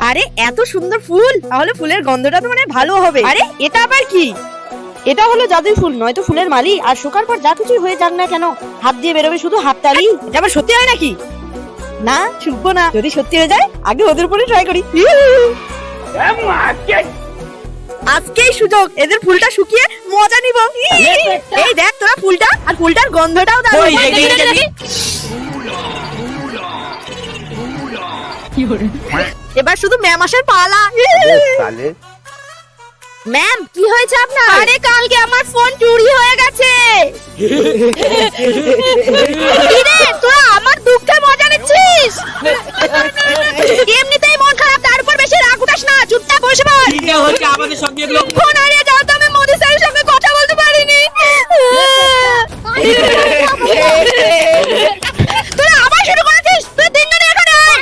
আরে এত সুন্দর ফুল, তাহলে ফুলের গন্ধটা তো মানে ভালো হবে। আরে এটা আবার কি? এটা হলো জাদুই ফুল, নয়তো ফুলের মালি। আর শুকার পর যা কিছুই হয়ে যাক না কেন, হাত দিয়ে বেরোবে শুধু হাততালি। এটা আবার সত্যি হয় নাকি? না, শুকবো না। যদি সত্যি হয়ে যায় আগে ওদের উপরে ট্রাই করি। আজকেই সুযোগ, এদের ফুলটা শুকিয়ে মজা নিব। এই দেখ তোরা ফুলটা, আর ফুলটার গন্ধটাও দারুণ। এবার শুধু ম্যাম আসার পালা। ম্যাম, কি হয়েছে আপনার? আরে কালকে আমার ফোন চুরি হয়ে গেছে। কিরে তোরা আমার দুঃখে মজা নিচ্ছিস? এমনিতেই মন খারাপ, তার উপর বেশি রাগ উঠাস না, চুপচাপ বসে পড়। কি হয়েছে আমাদের সঙ্গে এগুলো? ফোন হারিয়ে যাওয়ার তো আমি মোদি স্যারের সঙ্গে কথা বলতে পারিনি। তোরা আবার শুরু করেছিস? তুই তিনজনে এখানে আয়।